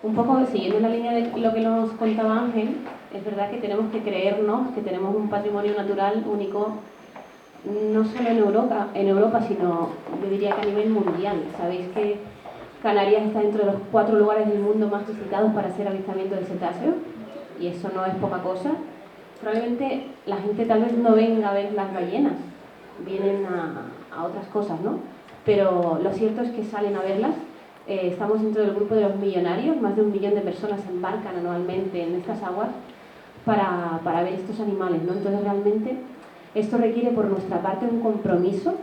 Un poco siguiendo la línea de lo que nos contaba Ángel, es verdad que tenemos que creernos que tenemos un patrimonio natural único, no solo en Europa, sino yo diría que a nivel mundial. Sabéis que Canarias está dentro de los 4 lugares del mundo más visitados para hacer avistamiento de cetáceos, y eso no es poca cosa. Probablemente la gente tal vez no venga a ver las ballenas, vienen a otras cosas, ¿no? Pero lo cierto es que salen a verlas. Estamos dentro del grupo de los millonarios, más de 1 millón de personas se embarcan anualmente en estas aguas para ver estos animales, ¿no? Entonces realmente esto requiere por nuestra parte un compromiso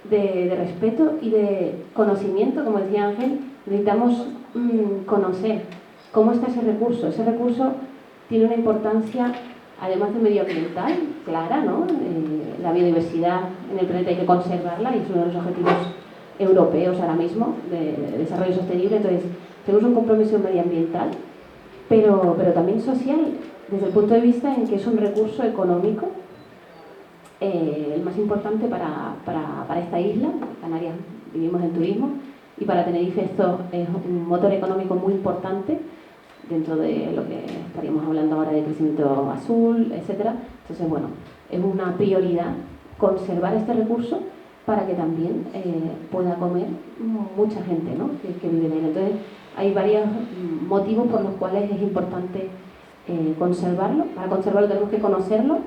de respeto y de conocimiento. Como decía Ángel, necesitamos conocer cómo está ese recurso. Ese recurso tiene una importancia, además de medioambiental, clara, ¿no? La biodiversidad en el planeta hay que conservarla y es uno de los objetivos europeos ahora mismo de desarrollo sostenible. Entonces tenemos un compromiso medioambiental, pero también social, desde el punto de vista en que es un recurso económico, el más importante para esta isla. Canarias vivimos en turismo, y para Tenerife esto es un motor económico muy importante dentro de lo que estaríamos hablando ahora de crecimiento azul, etcétera. Entonces, bueno, es una prioridad conservar este recurso para que también pueda comer mucha gente, ¿no? que vive en él. Entonces, hay varios motivos por los cuales es importante conservarlo. Para conservarlo tenemos que conocerlo,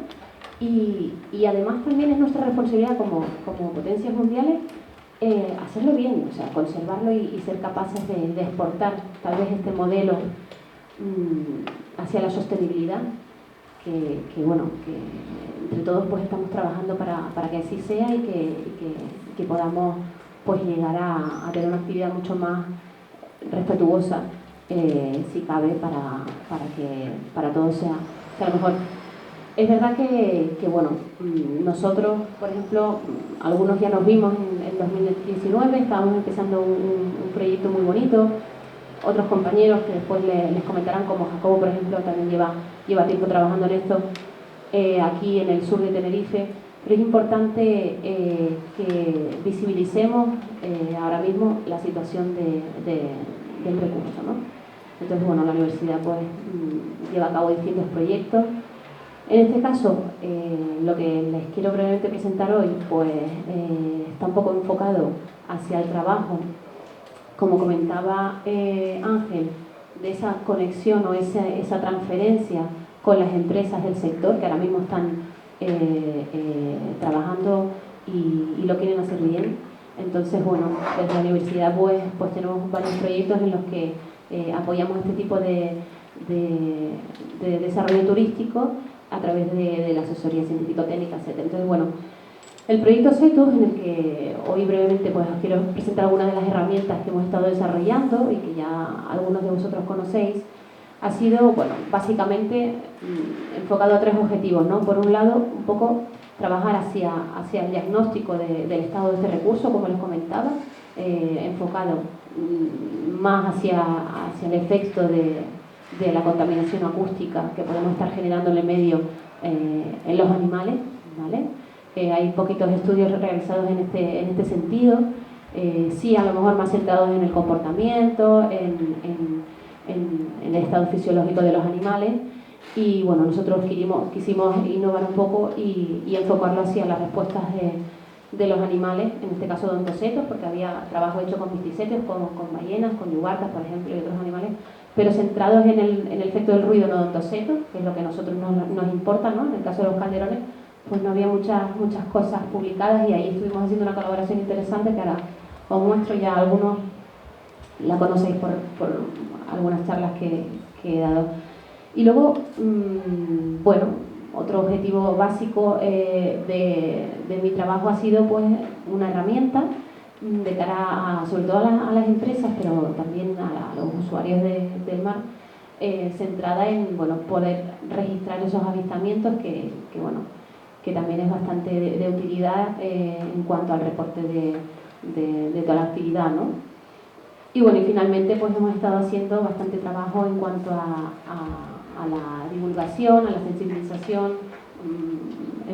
y además también es nuestra responsabilidad como potencias mundiales hacerlo bien, o sea, conservarlo y ser capaces de exportar tal vez este modelo hacia la sostenibilidad, que bueno, que entre todos pues estamos trabajando para que así sea, y que podamos pues llegar a tener una actividad mucho más respetuosa, si cabe, para todos sea lo mejor. Es verdad que bueno, nosotros, por ejemplo, algunos ya nos vimos en 2019, estábamos empezando un proyecto muy bonito. Otros compañeros que después les comentarán, como Jacobo, por ejemplo, también lleva tiempo trabajando en esto aquí en el sur de Tenerife. Pero es importante que visibilicemos ahora mismo la situación del recurso, ¿no? Entonces, bueno, la universidad pues lleva a cabo distintos proyectos. En este caso, lo que les quiero brevemente presentar hoy pues está un poco enfocado hacia el trabajo, como comentaba Ángel, de esa conexión o esa transferencia con las empresas del sector que ahora mismo están trabajando y lo quieren hacer bien. Entonces, bueno, desde la universidad pues tenemos varios proyectos en los que apoyamos este tipo de desarrollo turístico a través de la asesoría científico-técnica, etc. Entonces, bueno, el proyecto CETUS, en el que hoy brevemente pues os quiero presentar algunas de las herramientas que hemos estado desarrollando y que ya algunos de vosotros conocéis, ha sido, bueno, básicamente enfocado a 3 objetivos, ¿no? Por un lado, un poco trabajar hacia el diagnóstico del estado de este recurso, como les comentaba, enfocado más hacia el efecto de la contaminación acústica que podemos estar generando en el medio en los animales, ¿vale? Hay poquitos estudios realizados en este sentido, sí, a lo mejor más centrados en el comportamiento, en el estado fisiológico de los animales, y bueno, nosotros quisimos innovar un poco y enfocarlo hacia las respuestas de los animales, en este caso de ontocetos, porque había trabajo hecho con pisticetos, con ballenas, con yugartas, por ejemplo, y otros animales, pero centrados en el efecto del ruido no ontocetos, que es lo que a nosotros nos importa, ¿no? En el caso de los calderones, pues no había muchas cosas publicadas, y ahí estuvimos haciendo una colaboración interesante que ahora os muestro. Ya algunos la conocéis por algunas charlas que he dado. Y luego, bueno, otro objetivo básico de mi trabajo ha sido pues una herramienta de cara sobre todo a las empresas, pero también a los usuarios del mar, centrada en, bueno, poder registrar esos avistamientos que también es bastante de utilidad en cuanto al reporte de toda la actividad, ¿no? Y bueno, y finalmente pues hemos estado haciendo bastante trabajo en cuanto a la divulgación, a la sensibilización,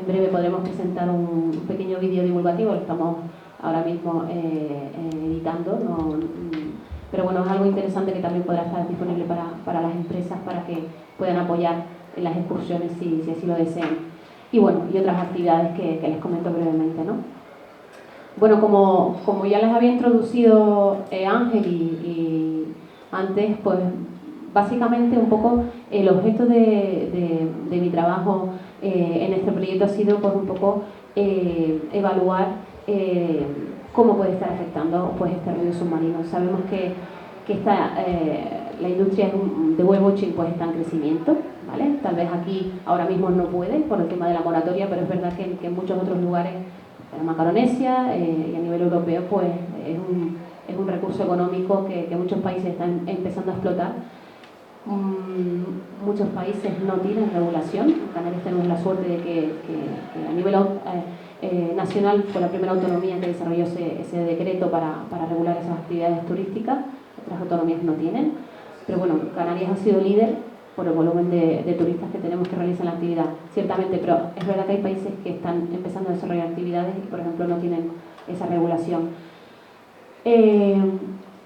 en breve podremos presentar un pequeño vídeo divulgativo, lo estamos ahora mismo editando, pero bueno, es algo interesante que también podrá estar disponible para las empresas para que puedan apoyar en las excursiones si así lo desean. Y bueno, y otras actividades que les comento brevemente, ¿no? Bueno, como ya les había introducido Ángel y antes, pues básicamente un poco el objeto de mi trabajo en este proyecto ha sido pues un poco evaluar cómo puede estar afectando pues este ruido submarino. Sabemos que la industria de whale watching pues está en crecimiento, ¿vale? Tal vez aquí ahora mismo no puede por el tema de la moratoria, pero es verdad que en muchos otros lugares, en Macaronesia y a nivel europeo, pues es un recurso económico que muchos países están empezando a explotar. Muchos países no tienen regulación. En Canarias tenemos la suerte de que a nivel nacional fue la primera autonomía que desarrolló ese decreto para regular esas actividades turísticas. Otras autonomías no tienen, pero bueno, Canarias ha sido líder por el volumen de turistas que tenemos que realizan la actividad, ciertamente, pero es verdad que hay países que están empezando a desarrollar actividades y, por ejemplo, no tienen esa regulación.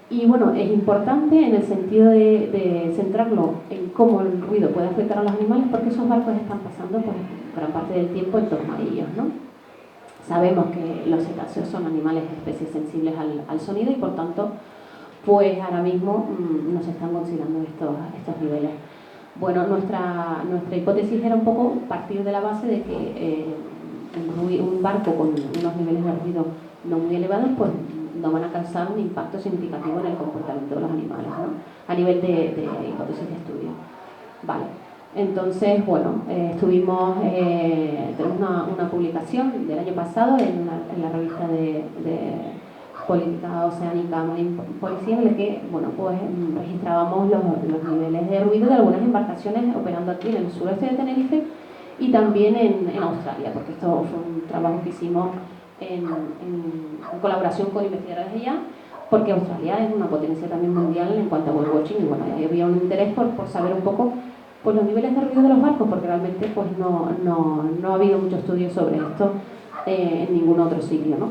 Y bueno, es importante en el sentido de centrarlo en cómo el ruido puede afectar a los animales, porque esos barcos están pasando pues, gran parte del tiempo en torno a ellos, ¿no? Sabemos que los cetáceos son animales, especies sensibles al sonido y por tanto, pues ahora mismo no se están considerando estos niveles. Bueno, nuestra hipótesis era un poco partir de la base de que un barco con unos niveles de ruido no muy elevados, pues no van a causar un impacto significativo en el comportamiento de los animales, ¿no? A nivel de hipótesis de estudio. Vale. Entonces, bueno, tenemos una publicación del año pasado en la revista de Política Oceánica Marine Policy, en la que, bueno, pues registrábamos los niveles de ruido de algunas embarcaciones operando aquí en el sureste de Tenerife y también en Australia, porque esto fue un trabajo que hicimos en colaboración con investigadores de allá, porque Australia es una potencia también mundial en cuanto a whale watching y bueno, había un interés por saber un poco pues, los niveles de ruido de los barcos, porque realmente pues, no ha habido mucho estudio sobre esto en ningún otro sitio, ¿no?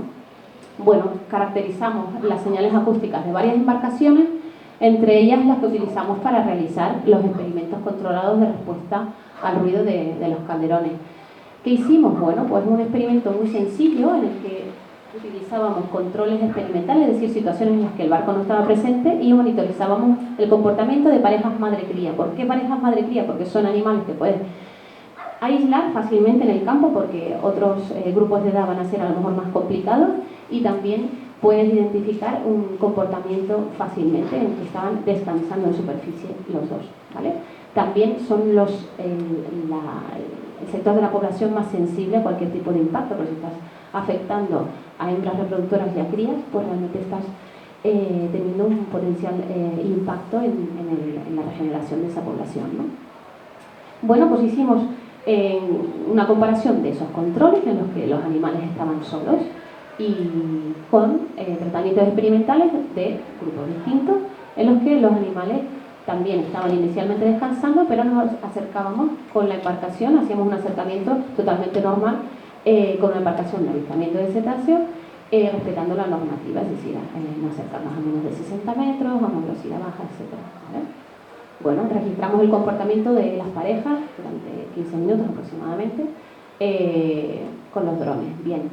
Bueno, caracterizamos las señales acústicas de varias embarcaciones, entre ellas las que utilizamos para realizar los experimentos controlados de respuesta al ruido de los calderones. ¿Qué hicimos? Bueno, pues un experimento muy sencillo en el que utilizábamos controles experimentales, es decir, situaciones en las que el barco no estaba presente y monitorizábamos el comportamiento de parejas madre-cría. ¿Por qué parejas madre-cría? Porque son animales que pueden aislar fácilmente en el campo porque otros grupos de edad van a ser a lo mejor más complicados y también puedes identificar un comportamiento fácilmente en que estaban descansando en superficie los dos, ¿vale? También son el sector de la población más sensible a cualquier tipo de impacto, porque si estás afectando a hembras reproductoras y a crías, pues realmente estás teniendo un potencial impacto en la regeneración de esa población, ¿no? Bueno, pues hicimos una comparación de esos controles en los que los animales estaban solos y con tratamientos experimentales de grupos distintos en los que los animales también estaban inicialmente descansando, pero nos acercábamos con la embarcación, hacíamos un acercamiento totalmente normal con una embarcación de avistamiento de cetáceos, respetando la normativa, es decir, no acercarnos a menos de 60 metros, a una velocidad baja, etc. ¿Vale? Bueno, registramos el comportamiento de las parejas durante 15 minutos aproximadamente con los drones. Bien.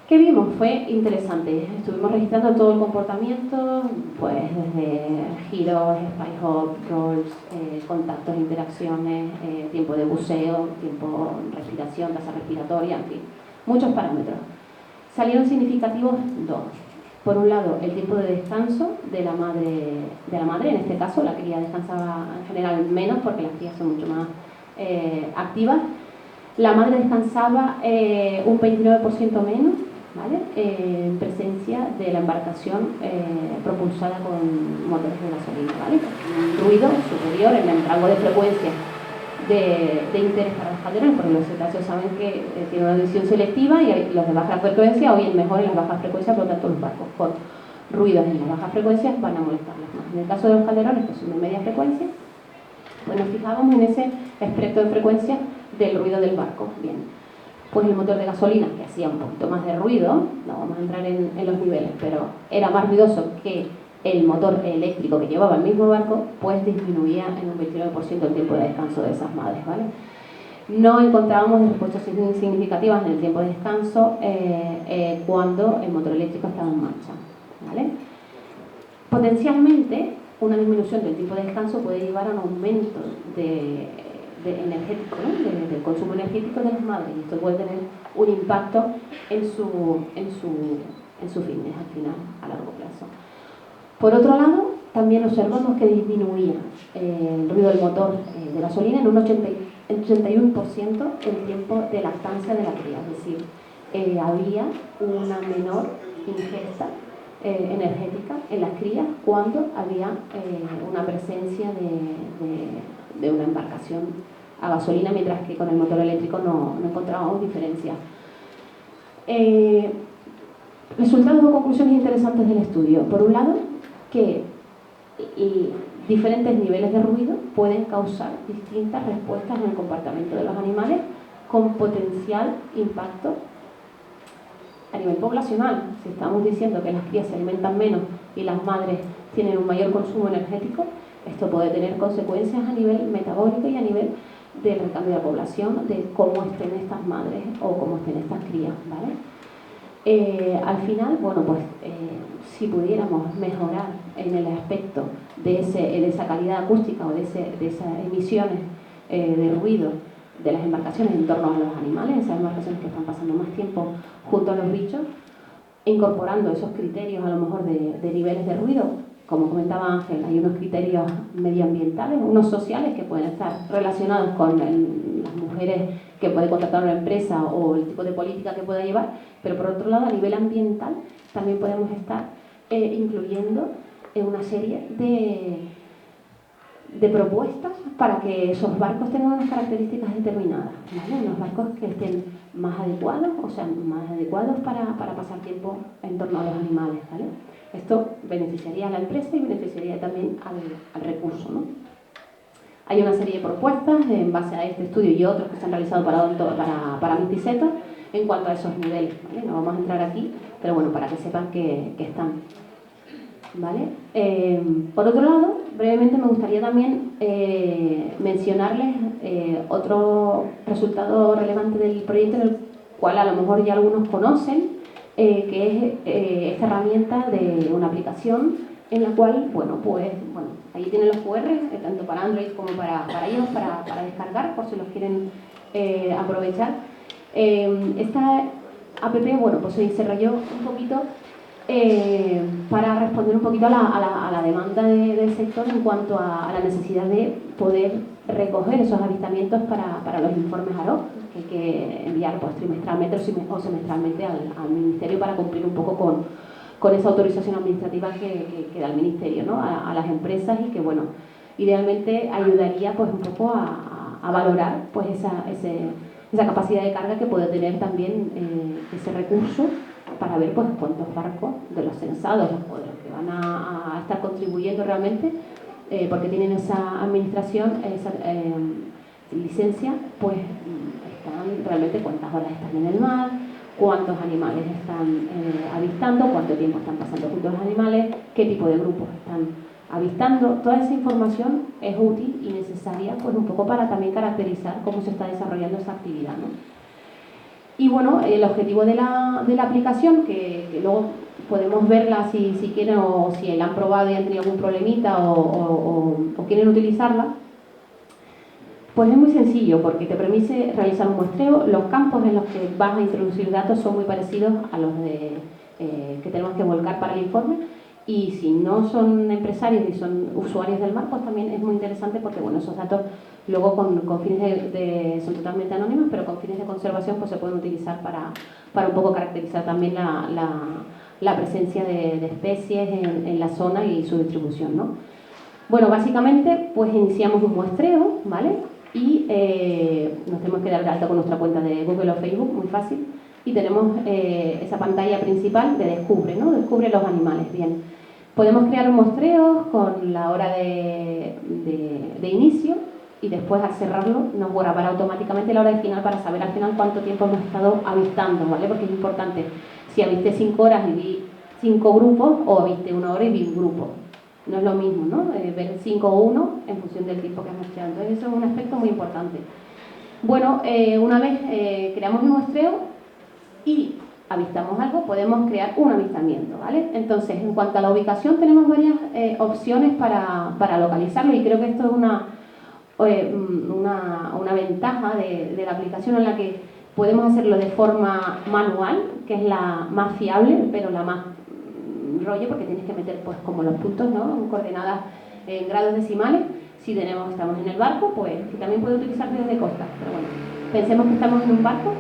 ¿Qué vimos? Fue interesante. Estuvimos registrando todo el comportamiento, pues desde giros, spy hop, rolls, contactos, interacciones, tiempo de buceo, tiempo de respiración, tasa respiratoria, en fin, muchos parámetros. Salieron significativos dos. Por un lado, el tiempo de descanso de la madre, en este caso, la cría descansaba en general menos porque las crías son mucho más activas. La madre descansaba un 29% menos, ¿vale? En presencia de la embarcación propulsada con motores de gasolina, ¿vale? Un ruido superior en el rango de frecuencia de interés para los calderones, porque los cetáceos saben que tienen una audición selectiva y los de baja frecuencia oyen mejor en las bajas frecuencias, por lo tanto los barcos con ruidos en las bajas frecuencias van a molestarles más. En el caso de los calderones, que son de media frecuencia, pues nos fijábamos en ese espectro de frecuencia del ruido del barco. Bien. pues el motor de gasolina, que hacía un poquito más de ruido, no vamos a entrar en los niveles, pero era más ruidoso que el motor eléctrico que llevaba el mismo barco, pues disminuía en un 29% el tiempo de descanso de esas madres, ¿vale? No encontrábamos respuestas significativas en el tiempo de descanso cuando el motor eléctrico estaba en marcha, ¿vale? Potencialmente, una disminución del tiempo de descanso puede llevar a un aumento de energético, ¿no? del consumo energético de las madres, y esto puede tener un impacto en su fitness al final, a largo plazo. Por otro lado, también observamos que disminuía el ruido del motor de gasolina en un 81% el tiempo de lactancia de la cría, es decir, había una menor ingesta energética en las crías cuando había una presencia de una embarcación a gasolina, mientras que con el motor eléctrico no encontrábamos diferencia. Resultados o conclusiones interesantes del estudio. Por un lado, que diferentes niveles de ruido pueden causar distintas respuestas en el comportamiento de los animales con potencial impacto a nivel poblacional. Si estamos diciendo que las crías se alimentan menos y las madres tienen un mayor consumo energético, esto puede tener consecuencias a nivel metabólico y a nivel del recambio de la población, de cómo estén estas madres o cómo estén estas crías, ¿vale? Al final, bueno, pues si pudiéramos mejorar en el aspecto de esa calidad acústica o de esas emisiones de ruido de las embarcaciones en torno a los animales, esas embarcaciones que están pasando más tiempo junto a los bichos, incorporando esos criterios a lo mejor de niveles de ruido, como comentaba Ángel, hay unos criterios medioambientales, unos sociales que pueden estar relacionados con las mujeres que puede contratar una empresa o el tipo de política que pueda llevar, pero por otro lado a nivel ambiental también podemos estar incluyendo una serie de propuestas para que esos barcos tengan unas características determinadas, ¿vale? Unos barcos que estén más adecuados, para pasar tiempo en torno a los animales, ¿vale? Esto beneficiaría a la empresa y beneficiaría también al recurso, ¿no? Hay una serie de propuestas en base a este estudio y otros que se han realizado para Misticeto en cuanto a esos niveles, ¿vale? No vamos a entrar aquí, pero bueno, para que sepan que están, ¿vale? Por otro lado, brevemente me gustaría también mencionarles otro resultado relevante del proyecto, en el cual a lo mejor ya algunos conocen, que es esta herramienta de una aplicación en la cual, ahí tienen los QR, tanto para Android como para iOS, para descargar, por si los quieren aprovechar. Esta app, pues se desarrolló un poquito para responder un poquito a la demanda del sector en cuanto a la necesidad de poder recoger esos avistamientos para los informes AROC, que hay que enviar pues trimestralmente o semestralmente al Ministerio para cumplir un poco con esa autorización administrativa que da el Ministerio, ¿no? a las empresas, y que idealmente ayudaría pues un poco a valorar pues esa capacidad de carga que puede tener también ese recurso, para ver pues cuántos barcos de los censados o de los que van a estar contribuyendo realmente, porque tienen esa administración, esa licencia, pues están realmente, cuántas horas están en el mar, cuántos animales están avistando, cuánto tiempo están pasando junto a los animales, qué tipo de grupos están avistando. Toda esa información es útil y necesaria pues un poco para también caracterizar cómo se está desarrollando esa actividad, ¿no? Y el objetivo de la aplicación, que luego podemos verla si quieren, o si la han probado y han tenido algún problemita o quieren utilizarla, pues es muy sencillo, porque te permite realizar un muestreo. Los campos en los que vas a introducir datos son muy parecidos a los que tenemos que volcar para el informe, y si no son empresarios y son usuarios del mar, pues también es muy interesante, porque esos datos luego con fines son totalmente anónimos, pero con fines de conservación pues se pueden utilizar para un poco caracterizar también la presencia de especies en la zona y su distribución, ¿no? Básicamente pues iniciamos un muestreo, ¿vale? Y nos tenemos que dar de alta con nuestra cuenta de Google o Facebook, muy fácil, y tenemos esa pantalla principal de descubre, ¿no? Descubre los animales. Bien, podemos crear un muestreo con la hora de inicio, y después al cerrarlo nos grabará automáticamente la hora de final para saber al final cuánto tiempo hemos estado avistando, ¿vale? Porque es importante, si avisté 5 horas y vi 5 grupos o avisté 1 hora y vi un grupo. No es lo mismo, ¿no? Ver 5 o 1 en función del tiempo que hemos creado. Entonces eso es un aspecto muy importante. Bueno, una vez creamos un muestreo y avistamos algo, podemos crear un avistamiento, ¿vale? Entonces, en cuanto a la ubicación, tenemos varias opciones para localizarlo y creo que esto es una ventaja de la aplicación en la que podemos hacerlo de forma manual, que es la más fiable, pero la más rollo, porque tienes que meter pues como los puntos, ¿no? En coordenadas en grados decimales. Si estamos en el barco, pues que también puede utilizarse desde costa, pero bueno, pensemos que estamos en un barco,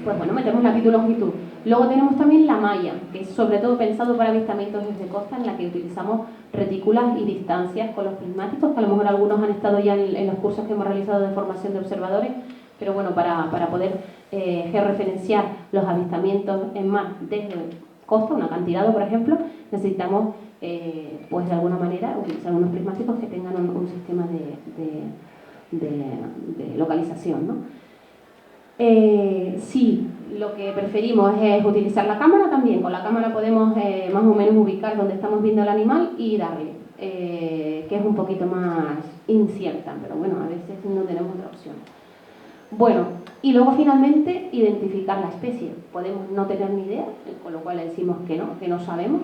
pues bueno, metemos latitud y longitud. Luego tenemos también la malla, que es sobre todo pensado para avistamientos desde costa, en la que utilizamos retículas y distancias con los prismáticos, que a lo mejor algunos han estado ya en los cursos que hemos realizado de formación de observadores, pero bueno, para poder georreferenciar los avistamientos en mar desde costa, un acantilado por ejemplo, necesitamos pues de alguna manera utilizar unos prismáticos que tengan un sistema de localización, ¿no? Si lo que preferimos es utilizar la cámara, también con la cámara podemos más o menos ubicar dónde estamos viendo el animal y darle, que es un poquito más incierta, pero bueno, a veces no tenemos otra opción. Bueno, y luego finalmente identificar la especie. Podemos no tener ni idea, con lo cual le decimos que no sabemos,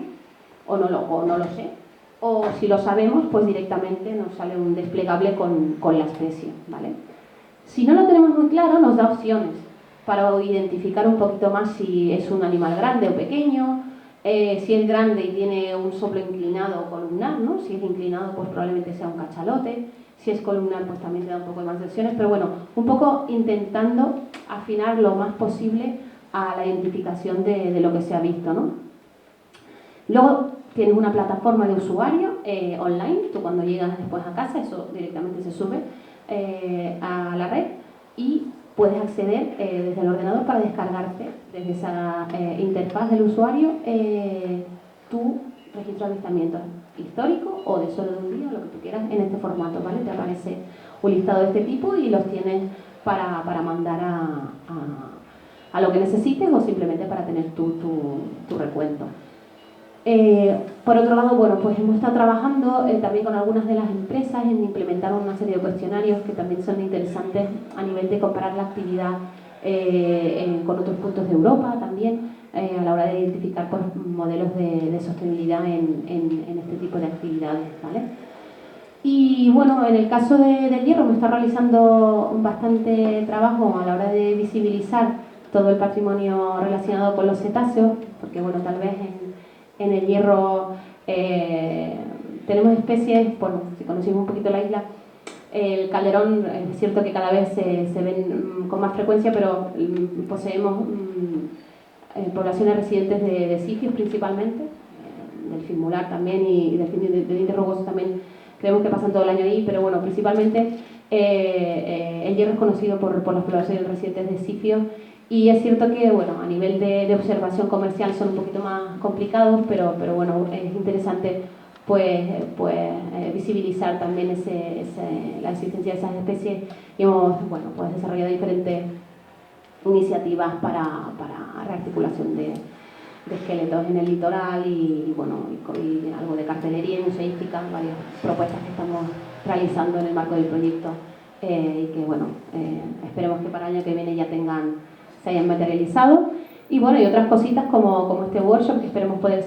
o no lo sé, o si lo sabemos, pues directamente nos sale un desplegable con la especie, ¿vale? Si no lo tenemos muy claro, nos da opciones para identificar un poquito más si es un animal grande o pequeño, si es grande y tiene un soplo inclinado o columnar, ¿no? Si es inclinado, pues probablemente sea un cachalote, si es columnar, pues también te da un poco de más opciones, pero bueno, un poco intentando afinar lo más posible a la identificación de lo que se ha visto, ¿no? Luego tienes una plataforma de usuario online, tú cuando llegas después a casa, eso directamente se sube a la red y puedes acceder desde el ordenador para descargarte desde esa interfaz del usuario tu registro de avistamientos histórico o de solo de un día, lo que tú quieras, en este formato, ¿vale? Te aparece un listado de este tipo y los tienes para mandar a lo que necesites o simplemente para tener tu recuento. Por otro lado, bueno, pues hemos estado trabajando también con algunas de las empresas en implementar una serie de cuestionarios que también son interesantes a nivel de comparar la actividad con otros puntos de Europa también, a la hora de identificar pues, modelos de sostenibilidad en este tipo de actividades, ¿vale? Y bueno, en el caso del hierro me está realizando bastante trabajo a la hora de visibilizar todo el patrimonio relacionado con los cetáceos, porque bueno, tal vez en el hierro tenemos especies, bueno, si conocimos un poquito la isla, el calderón es cierto que cada vez se ven con más frecuencia, pero poseemos poblaciones residentes de sifios principalmente, del filmular también y del diente rugoso también, creemos que pasan todo el año ahí, pero bueno, principalmente el hierro es conocido por las poblaciones residentes de sifios. Y es cierto que, bueno, a nivel de observación comercial son un poquito más complicados, pero bueno, es interesante pues visibilizar también la existencia de esas especies y hemos, bueno, pues desarrollado diferentes iniciativas para rearticulación de esqueletos en el litoral y bueno, y algo de cartelería y museística, varias propuestas que estamos realizando en el marco del proyecto y que, bueno, esperemos que para el año que viene ya se hayan materializado y bueno, y otras cositas como este workshop que esperemos poder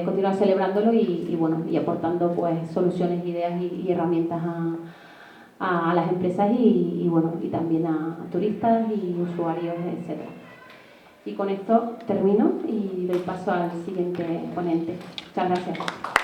continuar celebrándolo y bueno, y aportando pues soluciones, ideas y herramientas a las empresas y bueno, y también a turistas y usuarios, etcétera. Y con esto termino y doy paso al siguiente ponente. Muchas gracias.